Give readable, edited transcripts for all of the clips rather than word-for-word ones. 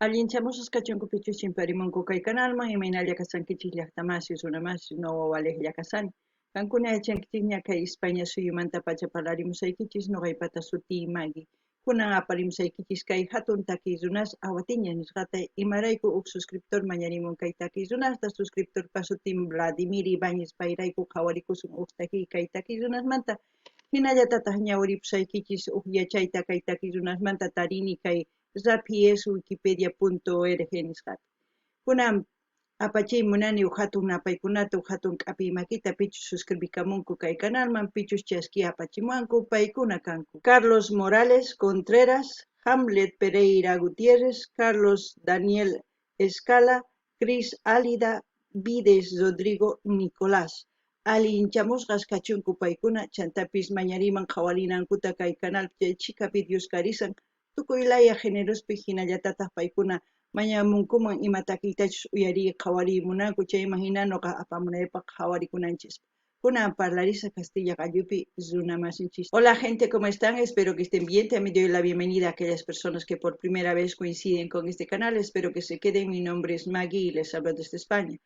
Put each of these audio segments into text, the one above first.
Allinchamusas kachunkupichu chimparimunku kay kanalman imaynalla kasankichik llaqtamasius runamasius no wawalejlla kasani. Kankuna yachankichikña kay España suyumanta pacha parlarimusaykichis noqaypata sutii Maggie. Kunan aparimusaykichis kay hatun takiy runas awatiña nisqata imarayku huk suscriptor mañarimun kay takiy runasta suscriptor pasutin Vladimir Ibáñez payrayku qhawarikusun huk takiy kay takiy runasmanta hinallatataq ñawiripusaykichis huk yachayta kay takiy runasmanta tarini kay rapies wikipedia.org nisqapi. Kunan apachay munani huk hatun napaykunata huk hatun k'api makita pichus suscribikamunku kay kanalman pichus chaski apachimuwanku paykuna kanku. Carlos Morales Contreras, Hamlet Pereira Gutiérrez, Carlos Daniel Escala, Cris Álida, Vides Rodrigo Nicolás. Allinchamusqas kachunku paykuna chantapis mañariman qhawarinankuta kay kanalpi chikapi Dios karisan tukuylaya generospi hinallatataq paykuna mañamunkuman ima takiytachus uyari qhawarimunanku chayman hina noqa apamunaypaq qhawarikunanchis. Kunan parlarisa Castilla Gallupi runamasinchis. Hola gente, ¿cómo están? Espero que estén bien. También doy la bienvenida a aquellas personas que por primera vez coinciden con este canal. Espero que se queden. Mi nombre es Maggie y les hablo desde España.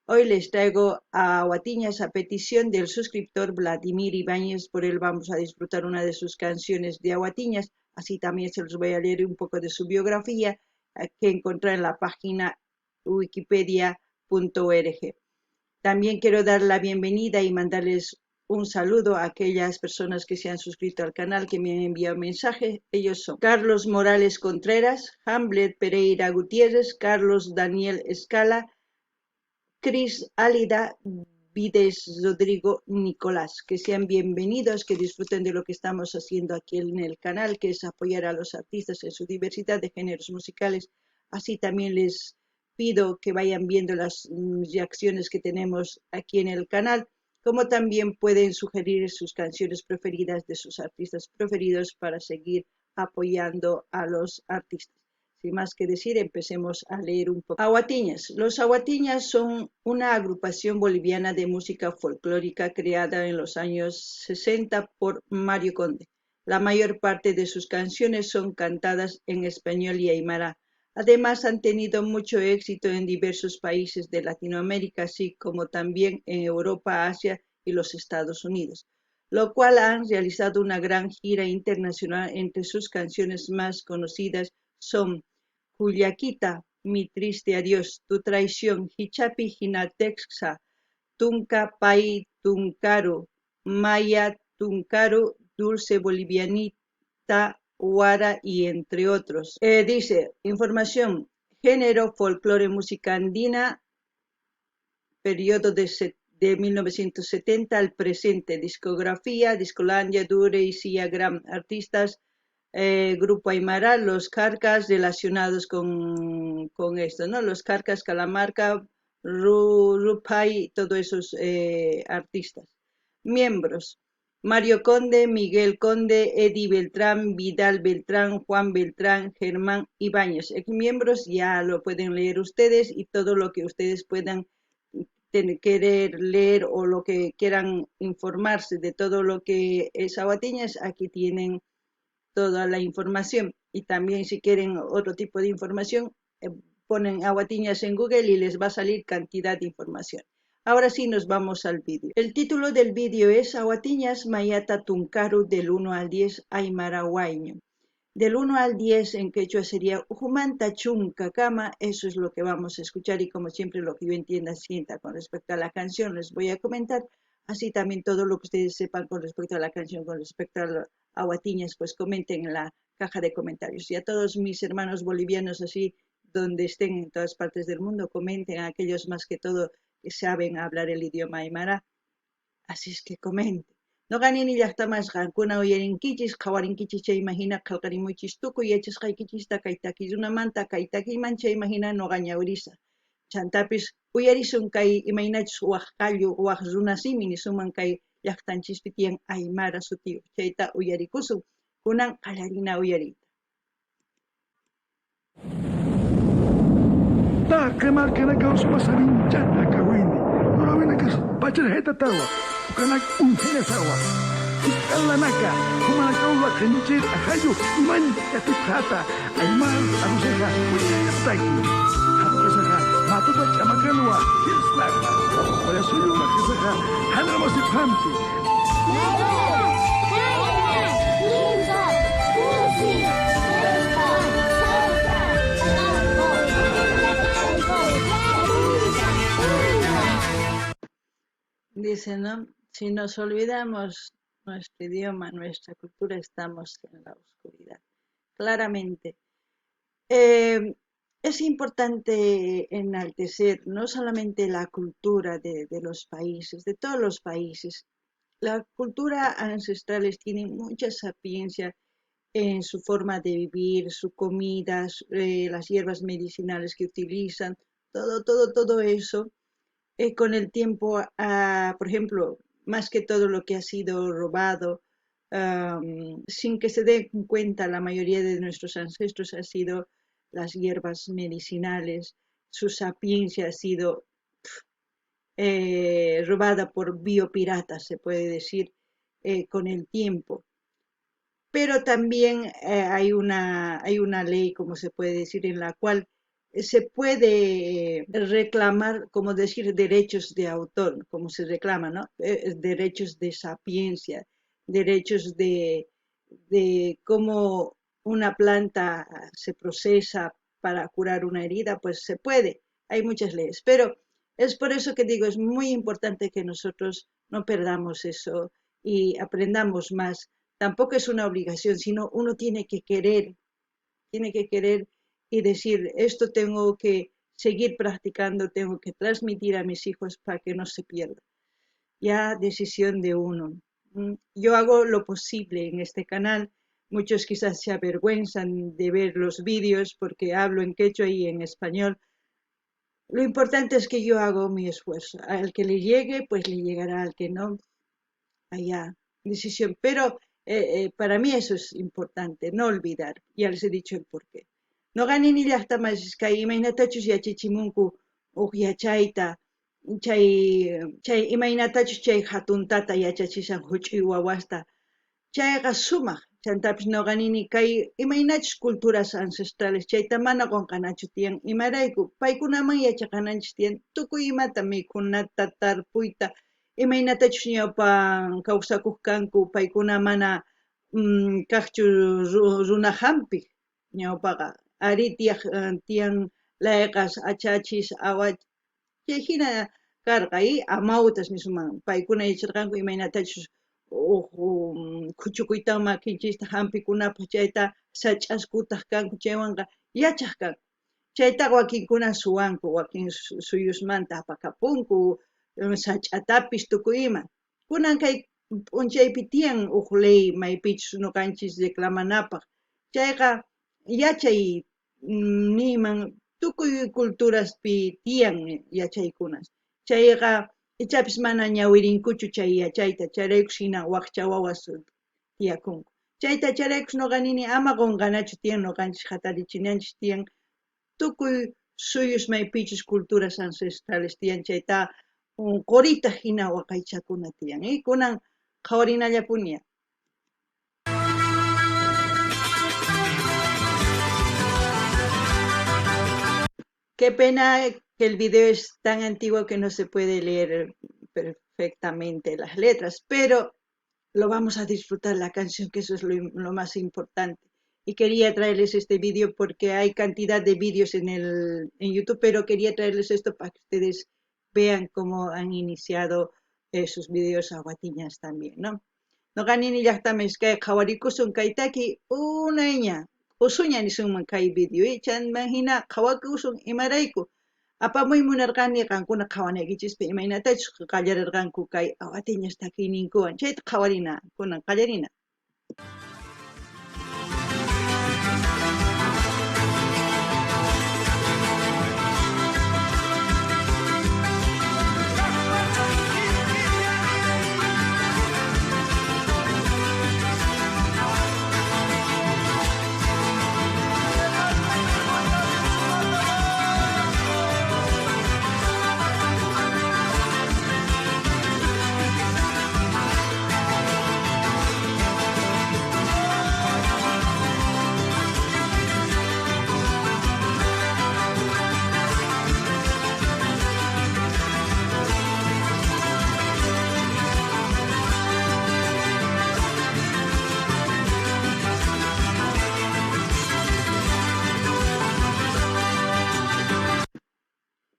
Hoy les traigo a Aguatiñas a petición del suscriptor Vladimir Ibáñez. Por él vamos a disfrutar una de sus canciones de Aguatiñas. Así también se los voy a leer un poco de su biografía que encontré en la página wikipedia.org. También quiero dar la bienvenida y mandarles un saludo a aquellas personas que se han suscrito al canal, que me han enviado mensajes. Ellos son Carlos Morales Contreras, Hamlet Pereira Gutiérrez, Carlos Daniel Escala, Cris Álida, Vides Rodrigo Nicolás. Que sean bienvenidos, que disfruten de lo que estamos haciendo aquí en el canal, que es apoyar a los artistas en su diversidad de géneros musicales. Así también les pido que vayan viendo las reacciones que tenemos aquí en el canal, como también pueden sugerir sus canciones preferidas de sus artistas preferidos para seguir apoyando a los artistas. Sin más que decir, empecemos a leer un poco. Aguatiñas. Los Aguatiñas son una agrupación boliviana de música folclórica creada en los años 60 por Mario Conde. La mayor parte de sus canciones son cantadas en español y aymara. Además, han tenido mucho éxito en diversos países de Latinoamérica, así como también en Europa, Asia y los Estados Unidos, lo cual han realizado una gran gira internacional. Entre sus canciones más conocidas son Juliaquita, Mi triste adiós, Tu traición, Hichapi Hinatexa, Tunca Pai Tuncaru, Maya Tuncaru, Dulce Bolivianita, Huara y entre otros. Dice, información, género, folclore, música andina, periodo de 1970 al presente, discografía, Discolandia, Dure y Sia Gram, artistas, Grupo Aymara, los Carcas relacionados con esto, ¿no? Los Carcas, Calamarca, Rupay, todos esos artistas. Miembros. Mario Conde, Miguel Conde, Eddie Beltrán, Vidal Beltrán, Juan Beltrán, Germán Ibáñez. Miembros ya lo pueden leer ustedes y todo lo que ustedes puedan querer leer o lo que quieran informarse de todo lo que es Aguatiñas, aquí tienen toda la información. Y también si quieren otro tipo de información, ponen Aguatiñas en Google y les va a salir cantidad de información. Ahora sí nos vamos al vídeo. El título del vídeo es Aguatiñas Mayata Tuncaru del 1 al 10 Aymara Huayño. Del 1 al 10 en quechua sería Ujumanta Chunca Cama. Eso es lo que vamos a escuchar y como siempre lo que yo entienda sienta con respecto a la canción les voy a comentar. Así también todo lo que ustedes sepan con respecto a la canción, con respecto a Aguatiñas, pues comenten en la caja de comentarios. Y a todos mis hermanos bolivianos así, donde estén en todas partes del mundo, comenten a aquellos más que todo que saben hablar el idioma aymara. Así es que comenten. No ganin y hasta más gankuna oyerinkichis, kawarinkichis chay imagina kalkarimuchis tuku y echas kaikichista kaitaki una manta kaitaki mancha imagina no gañaurisa. Chantapis uyarisun kay imaynachus waqkallu waq runasimi nisuman kay llaqtanchispi tiyan aymara sutiyo. Chayta uyarikusun kunan qalarina uyarita. Marca kaus pasarinchana kawini. Norawina kas pachar heta tawa. Kanak unhena sawa. Kalanaka, kumanakawa kanchir ahayo man yatipata. Aymar aruseja. taki. Hapasaha, matuta chamakanwa, kislaka. Wala suyo makisaha, hanamo si pampi. Dice, ¿no? Si nos olvidamos nuestro idioma, nuestra cultura, estamos en la oscuridad. Claramente. Es importante enaltecer no solamente la cultura de los países, de todos los países. La cultura ancestrales tiene mucha sapiencia en su forma de vivir, su comida, las hierbas medicinales que utilizan, todo eso. Con el tiempo, por ejemplo, más que todo lo que ha sido robado, sin que se den cuenta la mayoría de nuestros ancestros ha sido las hierbas medicinales, su sapiencia ha sido robada por biopiratas, se puede decir, con el tiempo. Pero también hay una ley, como se puede decir, en la cual se puede reclamar, como decir, derechos de autor, como se reclama, ¿no? Derechos de sapiencia, derechos de cómo una planta se procesa para curar una herida, pues se puede, hay muchas leyes, pero es por eso que digo, es muy importante que nosotros no perdamos eso y aprendamos más. Tampoco es una obligación, sino uno tiene que querer y decir, esto tengo que seguir practicando, tengo que transmitir a mis hijos para que no se pierda. Ya decisión de uno. Yo hago lo posible en este canal. Muchos quizás se avergüenzan de ver los vídeos porque hablo en quechua y en español. Lo importante es que yo hago mi esfuerzo. Al que le llegue, pues le llegará, al que no, allá. Decisión. Pero para mí eso es importante, no olvidar. Ya les he dicho el porqué. No ganin llaqtamasqa imaynatachus yachachimunku uq yachayta, chay imaynatachus chay hatuntata yachachishan huch'uy wawasta. Chayqa sumaq, chantapis noqanini kay imaynachus culturas ancestrales chayta mana qunqanachu tiyan imarayku paykunaman yachaqananchis tiyan tukuy imata mikhunata tarpuyta imaynatachus ñawpan kawsakuq kanku paykuna mana kaqchu runa hampi ñawpaqa ari tiyan layqas achachis awach chay hina karqa y amawtas nisman paykuna yacharqanku imaynatachus khuchukuyta makinchista hampikunapaq chayta sach'askutaq kanku chaywanqa yachaq kanku chaytaqa wakinkuna suwanku wakin suyusmanta apakapunku sach'atapis tukuy ima kunan kay p'unchaypi tiyan uq ley maypichus nuqanchis reclamanapaq chayqa yachay niyman tukuy culturaspi tiyan yachaykunas chayqa ichapis mana ñawirinkuchu chay yachayta charaykush hina wakcha wawas tiyakunku chayta charaykush nuqanini ama qunqanachu tiyan nuqanchis hatarichinanchis tiyan tukuy suyus maypichus culturas ancestrales tiyan chayta qurita hina waqaychakuna tiyan kunan qhawarinallapuni. Qué pena que el video es tan antiguo que no se puede leer perfectamente las letras, pero lo vamos a disfrutar la canción, que eso es lo más importante. Y quería traerles este video porque hay cantidad de vídeos en YouTube, pero quería traerles esto para que ustedes vean cómo han iniciado sus videos aguatiñas también, ¿no? No ganini llaqtamesca qhawarikusun kaytaki unayña usuña nisunman kay video chanman hina qhawakusun imarayku apamuy munarqani qankuna qhawanaykichikpi imaynatachus qallararqanku kay awatiñas takiyninkuwan chayta qhawarina kunan qallarina.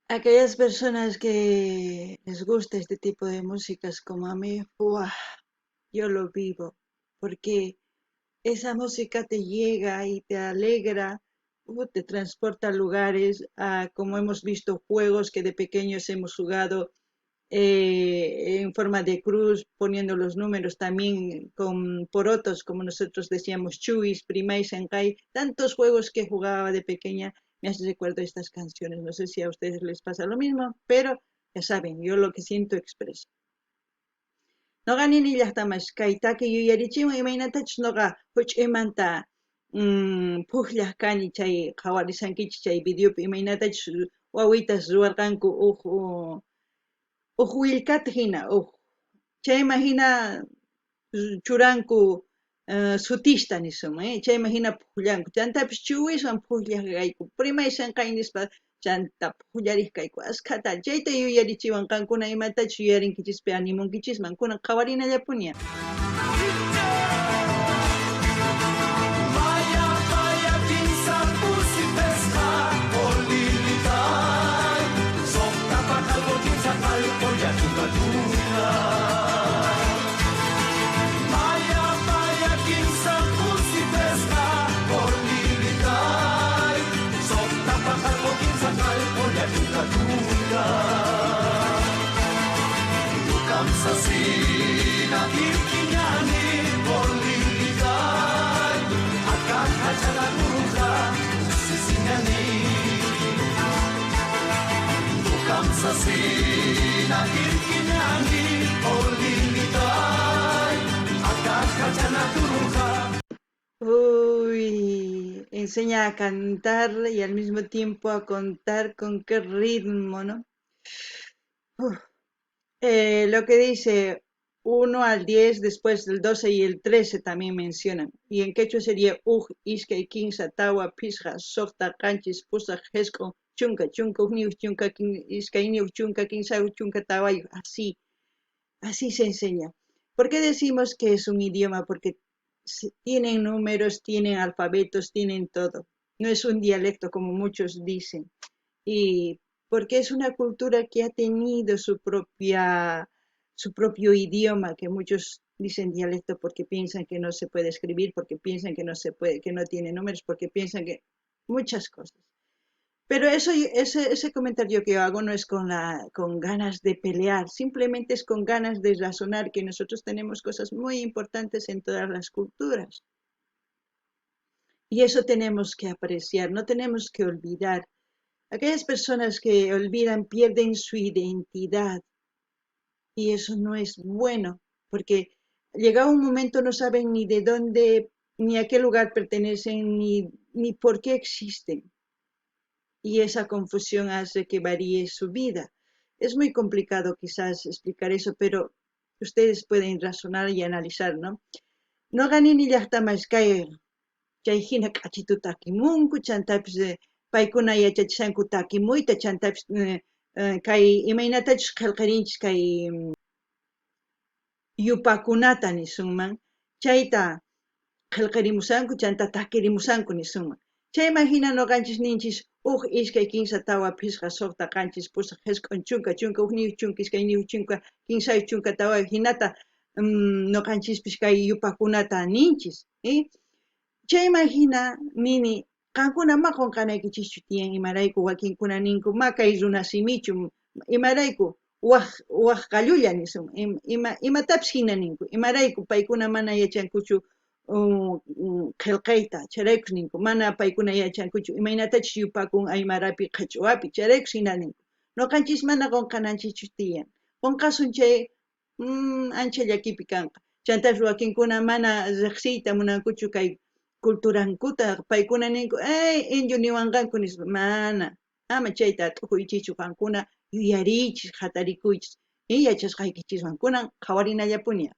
Aquellas personas que les gusta este tipo de músicas como a mí, ¡buah! Yo lo vivo, porque esa música te llega y te alegra, te transporta a lugares, como hemos visto juegos que de pequeños hemos jugado en forma de cruz, poniendo los números también con porotos, como nosotros decíamos, chuis, primais, sencay, tantos juegos que jugaba de pequeña, me hace recuerdo estas canciones. No sé si a ustedes les pasa lo mismo, pero ya saben, yo lo que siento expreso. Noqa ninillajtamash kay taki yuyarichiwan imaynatachu noqa huch'imanta pukllaq kani chay qhawarisankichis chay videopi imaynatachu wawitas ruwarqanku willkata hina chayman hina churanku sutishta nisun chayman hina pukllanku chantapish chuwishwan pukllaq kayku primay sanqay nispa chanta pukllariq kayku askata chayta yuyarichiwan qankuna imatachu yuyarinkichikpi animunkichisman kunan qhawarinallapuña. Uy, enseña a cantar y al mismo tiempo a contar con qué ritmo, ¿no? Uf. Lo que dice 1 al 10, después del 12 y el 13 también mencionan. Y en quechua sería iskay, kinsa, tawa, pisja, sokta, canchis, pusa, jesco, chunca, chunca, niu, chunca, iskay, niu, chunca, kinsa, chunca, tawayo. Así se enseña. ¿Por qué decimos que es un idioma? Porque tienen números, tienen alfabetos, tienen todo. No es un dialecto como muchos dicen. Y porque es una cultura que ha tenido su propio idioma, que muchos dicen dialecto porque piensan que no se puede escribir, porque piensan que no se puede, que no tiene números, porque piensan que muchas cosas. Pero ese comentario que yo hago no es con ganas de pelear, simplemente es con ganas de razonar que nosotros tenemos cosas muy importantes en todas las culturas. Y eso tenemos que apreciar, no tenemos que olvidar. Aquellas personas que olvidan pierden su identidad y eso no es bueno, porque llega un momento no saben ni de dónde, ni a qué lugar pertenecen, ni por qué existen. Y esa confusión hace que varíe su vida. Es muy complicado quizás explicar eso, pero ustedes pueden razonar y analizar, ¿no? No ganin ni llaqtamas kay hina k'achituta takimunku chantapis paykuna yachachishanku takimuyta chantapis kay imaynatachus qillqarinchis kay yupakunata nisunman chayta qillqarimusanku chanta takirimusanku nisunman chayman hina noqanchis ninchis iskay kinsa tawa pisqa suqta qanchis pusaq jesq'un chunka niyu chunka iskay niyu chunka kinsayu chunka tawa hinata noqanchispis kay yupakunata ninchis chayman hina nini qankuna ma qunqanaykichischu tiyan imarayku wakinkuna ninku ma kay runa simichu imarayku waq qallulla nisun imatapis hina ninku imarayku paykuna mana yachankuchu qillqayta chayraykus ninku mana paykuna yachankuchu imaynatachus yupakun aymarapi qhich'uwapi chayraykus hina ninku noqanchis mana qunqananchikchu tiyan qunqasun chay ancha llakipi kanqa chantapish wakinkuna mana riqsiyta munankuchu kay culturankuta paykuna ninku indio niwanqanku nispa mana ama chayta t'ujuychichu qankuna yuyarichis hatarikuychis yachasqaykichiswan kunan qhawarinallapuña.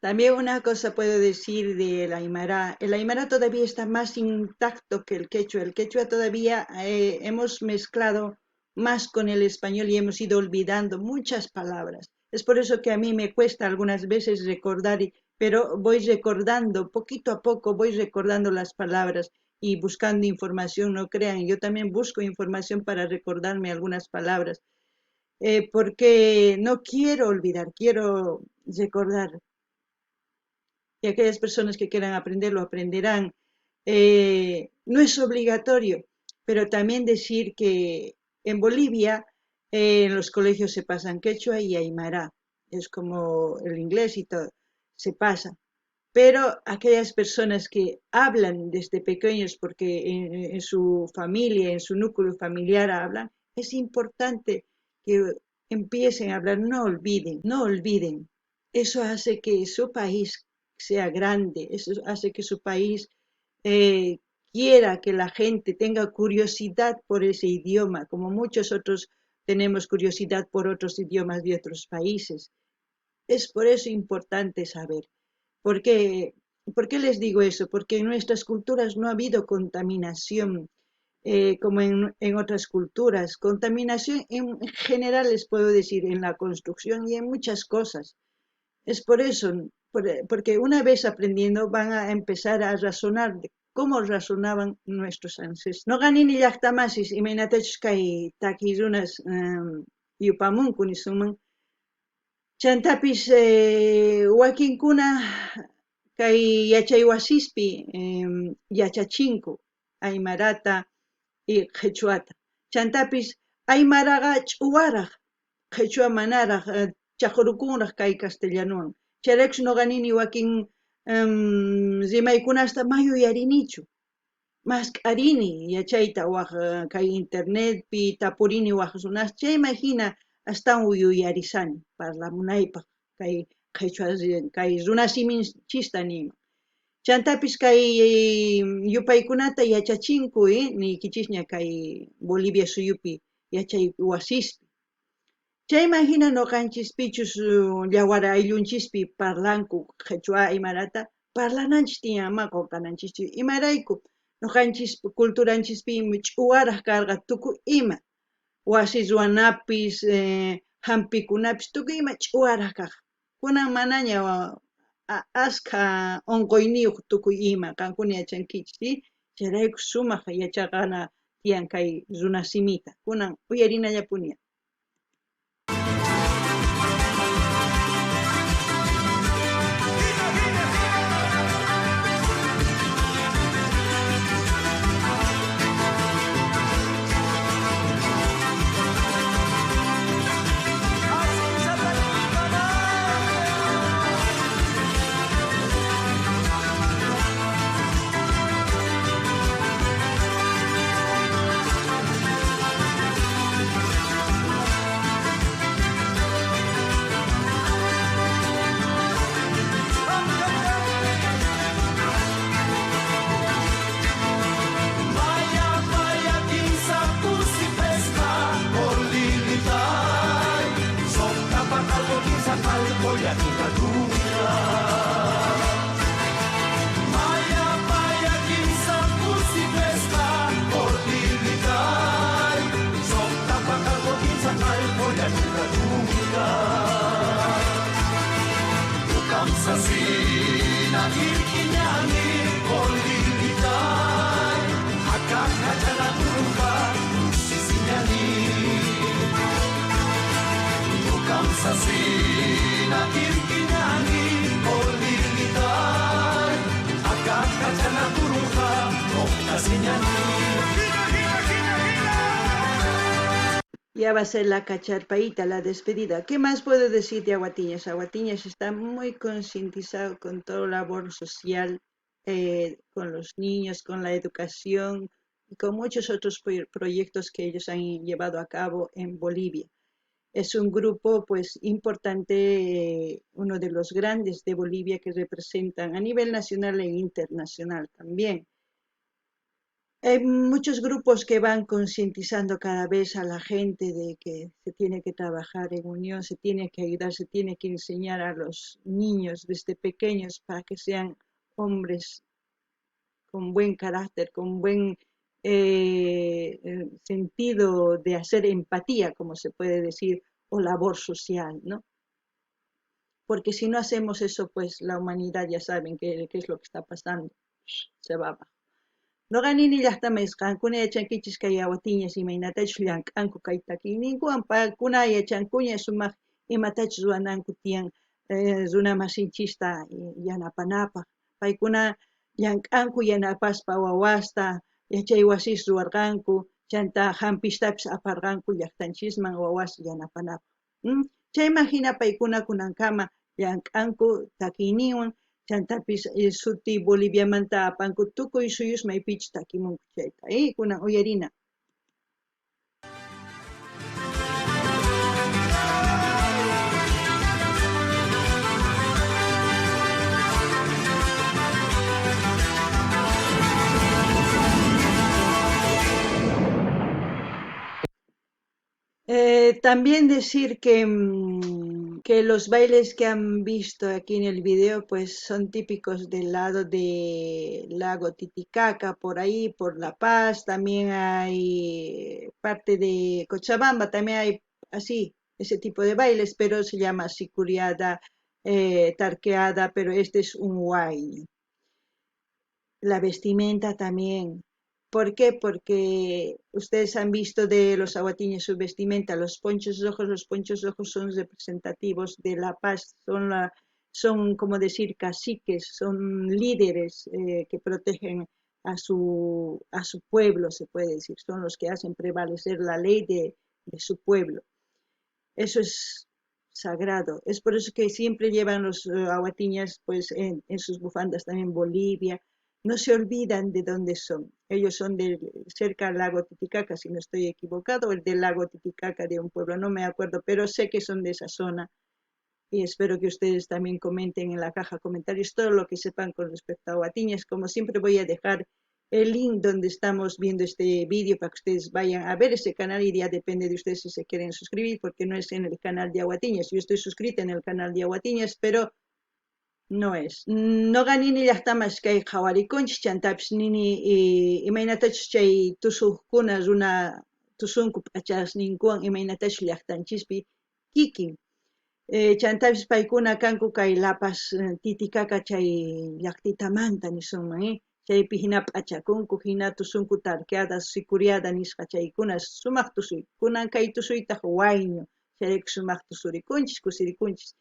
También una cosa puedo decir del Aymara. El Aymara todavía está más intacto que el quechua. El quechua todavía hemos mezclado más con el español y hemos ido olvidando muchas palabras. Es por eso que a mí me cuesta algunas veces recordar, pero voy recordando, poquito a poco voy recordando las palabras y buscando información, no crean. Yo también busco información para recordarme algunas palabras, porque no quiero olvidar, quiero recordar y aquellas personas que quieran aprender lo aprenderán. No es obligatorio, pero también decir que en Bolivia en los colegios se pasan quechua y aymara, es como el inglés y todo, se pasa. Pero aquellas personas que hablan desde pequeños, porque en su familia, en su núcleo familiar hablan, es importante que empiecen a hablar, no olviden, no olviden. Eso hace que su país sea grande, eso hace que su país eh, quiera que la gente tenga curiosidad por ese idioma, como muchos otros tenemos curiosidad por otros idiomas de otros países. Es por eso importante saber. ¿Por qué, ¿Por qué les digo eso? Porque en nuestras culturas no ha habido contaminación como en otras culturas. Contaminación en general les puedo decir en la construcción y en muchas cosas. Es por eso, porque una vez aprendiendo van a empezar a razonar de cómo razonaban nuestros ancestros. No ganini llaqtamasis imaynatachus kay takirunas yupamunku suman chantapis wakinkuna kay yachay wasispi yachachinku aymarata y qhechuata. Chantapis aymaraqa ch'uwaraq, qhechua manaraq chaqrukunraq kay castellanuwan. Chayraykus nuqanini wakin rimaykunasta mayuyarinichu. Mascarini yachayta waq kay internetpi tapurini waq runas chay imagina astan uyuyarisani parlamunaypaq kay qhechua kay runasiminchista nima. Chantapis kay yupaykunata yachachinku niykichisña kay Bolivia suyupi yachay wasispi. Chay imagina noqanchispichus llawara ayllunchikpi parlanku qhechua aymarata parlananchis tiyamaqo kananchis imarayku noqanchis culturanchispmi ch'uwaraq karqa tukuy ima wasi ruwanapis hampikunapis tukuy ima ch'uwaraq kaq kunan manaña askha unquyniyuq tukuy ima qankuna yachankichis chayrayku sumaq yachaqana tiyan kay runasimita kunan uyarinallapuña. Ya va a ser la cacharpaíta, la despedida. ¿Qué más puedo decir de Aguatiñas? Aguatiñas está muy concientizado con toda la labor social, con los niños, con la educación y con muchos otros proyectos que ellos han llevado a cabo en Bolivia. Es un grupo pues importante, uno de los grandes de Bolivia que representan a nivel nacional e internacional también. Hay muchos grupos que van concientizando cada vez a la gente de que se tiene que trabajar en unión, se tiene que ayudar, se tiene que enseñar a los niños desde pequeños para que sean hombres con buen carácter, con buen sentido de hacer empatía, como se puede decir, o labor social, ¿no? Porque si no hacemos eso, pues la humanidad ya saben qué es lo que está pasando, se va abajo. Noqanini llaqtamasqankuna yachankichis kay awatiñas imaynatachu llank'anku kay takiyninkuwan paykuna yachankuña sumaq imatachus ruwananku tiyan runa masinchista yanapanapaq paykuna llank'anku yanapaspa wawasta yachay wasis ruwarqanku chanta hampistapis aparqanku llaqtanchisman wawasta yanapanapaq chayman hina paykuna kunankama llank'anku takiyninwan chantapis suti Boliviamanta apanku tukuy suyus maypichus takimunku chayta kunan uyarina. También decir que los bailes que han visto aquí en el video pues son típicos del lado del lago Titicaca, por ahí, por La Paz, también hay parte de Cochabamba, también hay así, ese tipo de bailes, pero se llama sicuriada, tarqueada, pero este es un huayno. La vestimenta también. ¿Por qué? Porque ustedes han visto de los aguatiños su vestimenta, los ponchos rojos son representativos de la paz, son como decir caciques, son líderes que protegen a su pueblo, se puede decir, son los que hacen prevalecer la ley de su pueblo. Eso es sagrado. Es por eso que siempre llevan los aguatiñas pues en sus bufandas también Bolivia. No se olvidan de dónde son. Ellos son cerca del lago Titicaca, si no estoy equivocado, o el del lago Titicaca de un pueblo, no me acuerdo, pero sé que son de esa zona. Y espero que ustedes también comenten en la caja de comentarios todo lo que sepan con respecto a Aguatiñas. Como siempre voy a dejar el link donde estamos viendo este vídeo para que ustedes vayan a ver ese canal y ya depende de ustedes si se quieren suscribir porque no es en el canal de Aguatiñas. Yo estoy suscrita en el canal de Aguatiñas, pero no es. No ganini llaqtamas kay qhawarikunchik chantapis nini imaynatachus chay tusuqkuna runa tusunku p'achasninkuwan imaynatachus llaqtanchispi kikin chantapis paykuna kanku kay La Paz Titicaca chay llaqtitamanta nisunman chaypi hina p'achakunku hina tusunku tarqueada sicuriada nisqa chaykuna sumaq tusuy kunan kay tusuytaq wayñu chayrayku sumaq tusurikunchis kusirikunchis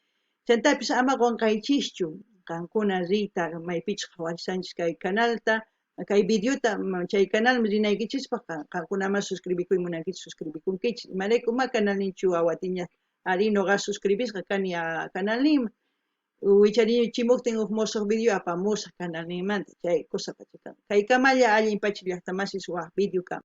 chantapis ama qunqaychischu qankuna riyta maypichus qhawarishanchis kay canalta kay videota chay canalman rinaykichispa qankuna ama suscribikuy munankichis suscribikunkichis imaraykuman canalninchu Aguatiñas ari noqa suscribisqa kani a canalninman wicharichimuptin huk musuq video apamusaq canalninmanta chay kusapa kaykamalla allin pachak llaqtamasis waq video kama